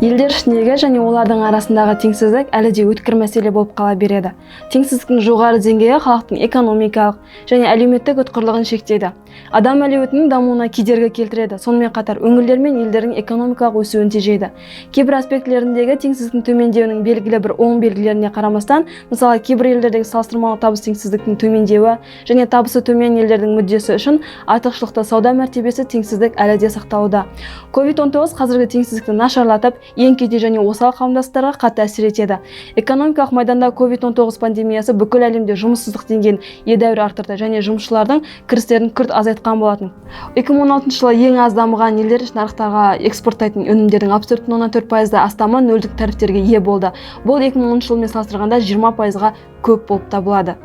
Елдер ішіндегі және олардың арасындағы теңсіздік әлі де өткір мәселе болып қала береді. Теңсіздіктің жоғары деңгейі халықтың экономикалық және әлеуметтік ұтқырлығын шектейді. Адам әлеуетінің дамуына кедергі келтіреді. Сонымен қатар өңірлер мен елдердің экономикалық өсуін тежейді. Кейбір аспектілеріндегі теңсіздіктің төмендеуінің белгілі бір оң белгілеріне қарамастан, мысалы, кейбір елдердегі салыстырмалы табыс теңсіздіктің төмендеуі және табысы төмен елдердің мүддесі үшін артықшылықты сауда мәртебесі теңсіздік әлі де сақталуда. COVID-19 қазіргі теңсіздікті нашарлатып, ең кедей және осал қауымдастықтарға қатты әсер етеді. Экономикалық майданда COVID-19 пандемиясы бүкіл әлемде жұмыссыздық деңгейін едәуір арттырды және жұмысшылардың кірістерін күрт азайтқан болатын. 2016 жылы ең аз дамыған елдер нарықтарға экспорттайтын өнімдердің 64,4%-да астамы нөлдік тарифтерге ие болды. Бұл 2010 жылмен салыстырғанда 20%-ға көп болып табылады.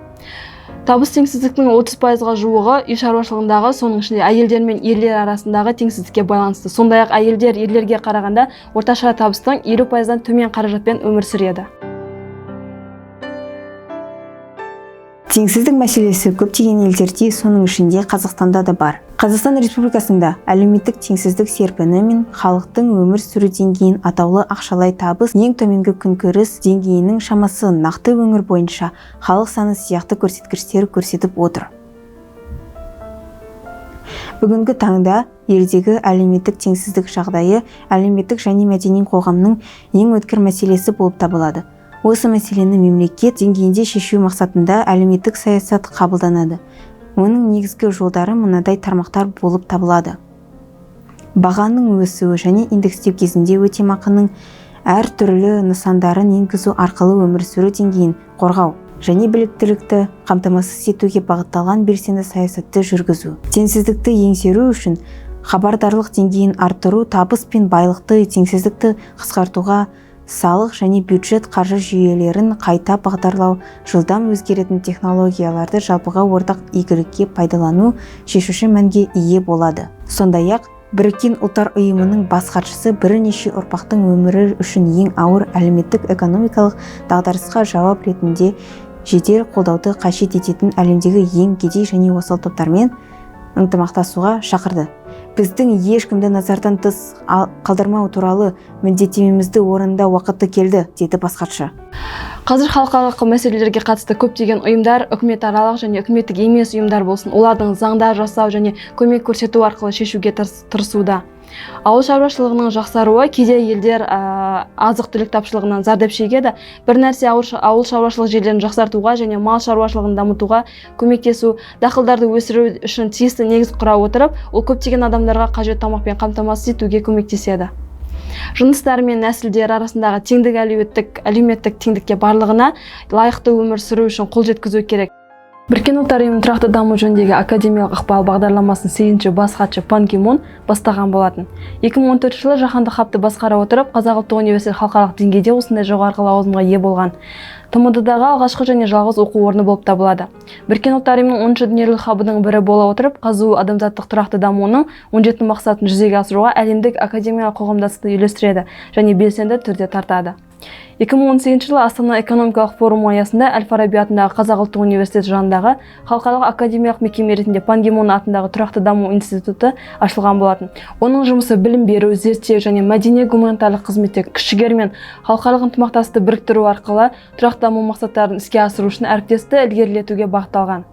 Табыс теңсіздіктің 30%-ға жуығы үй шаруашылығындағы, соның ішінде әйелдер мен ерлер арасындағы теңсіздікке байланысты. Сондай-ақ әйелдер ерлерге қарағанда орташа табыстың 50%-дан төмен қаражатпен өмір сүреді. Теңсіздік мәселесі көптеген елдерде, соның ішінде Қазақстанда да бар. Қазақстан Республикасында әлеуметтік теңсіздік серпіні мен халықтың өмір сүру деңгейін атаулы ақшалай табыс ең төменгі күнкөріс деңгейінің шамасы нақты өңір бойынша халық саны сияқты көрсеткіштер көрсетіп отыр. Бүгінгі таңда елдегі әлеуметтік теңсіздік жағдайы әлеуметтік және мәдени қоғамның ең өткір мәселесі болып табылады. Осы мәселені мемлекет деңгейінде шешу мақсатында әлеуметтік саясат қабылданады. Оның негізгі жолдары мынадай тармақтар болып табылады. Бағаның өсуі және индекстеу кезінде өтемақының әр түрлі нысандарын енгізу арқылы өмір сүру деңгейін қорғау және біліктілікті қамтамасыз етуге бағытталған белсенді саясатты жүргізу. Теңсіздікті еңсеру үшін хабардарлық деңгейін арттыру, табыс пен байлықты теңсіздікті қысқартуға, салық және бюджет қаржы жүйелерін қайта бағдарлау, жылдам өзгеретін технологияларды жалпыға ортақ игілікке пайдалану шешуші мәнге ие болады. Сондай-ақ, Біріккен ұлттар ұйымының бас хатшысы бірнеше ұрпақтың өмірі үшін ең ауыр әлеуметтік-экономикалық дағдарысқа жауап ретінде жедел қолдауды қажет ететін әлемдегі ең кедей және осал топтармен ынтымақтасуға шақырды. Біздің ешкімді назардан тыс қалдырмау туралы міндеттемемізді орындау уақыты келді, деді бас хатшы. Қазір халықаралық мәселелерге қатысты көптеген ұйымдар, үкіметаралық және үкіметтік емес ұйымдар болсын, олардың заңдар жасау және көмек көрсету арқылы шешуге тырысуда. Ауыл шаруашылығының жақсаруы кейде елдер азық-түлік тапшылығынан зардап шегеді. Бір нәрсе ауыл шаруашылық жерлерін жақсартуға және мал шаруашылығын дамытуға көмектесу, дақылдарды өсіру үшін тиісті негіз құра отырып, ол көптеген адамдарға қажет тамақпен қамтамасыз етуге көмектеседі. Жыныстар мен нәсілдер арасындағы теңдік әлеуметтік теңдікке барлығына лайықты өмір сүру үшін қол жеткізу керек. Біріккен ұлттар ұйымының тұрақты даму жөніндегі академиялық ықпал бағдарламасын 8-ші бас хатшы Пан Ги Мун бастаған болатын. 2014 жылы жаһандық хабты басқара отырып, Қазақ ұлттық университеті халықаралық деңгейде осындай жоғарғы лауазымға ие болған. ТМД-дағы алғашқы және жалғыз оқу орны болып табылады. Біріккен ұлттар ұйымының 10-шы дүниежүзілік хабының бірі бола отырып, қазу адамзаттық тұрақты дамуының 17 мақсатын жүзеге асыруға әлемдік академиялық қоғамдастықты үйлестіреді және белсенді түрде тартады. 2018 жылы Астана экономикалық форумы аясында Әл-Фараби атындағы Қазақ ұлттық университеті жанындағы халықаралық академиялық мекеме ретінде Пан Ги Мун атындағы тұрақты даму институты ашылған болатын. Оның жұмысы білім беру, зерттеу және мәдени-гуманитарлық қызметте күш-жігер мен халықаралық ынтымақтастықты біріктіру арқылы тұрақты даму мақсаттарын іске асыру үшін әріптесті ілгерілетуге бағытталған.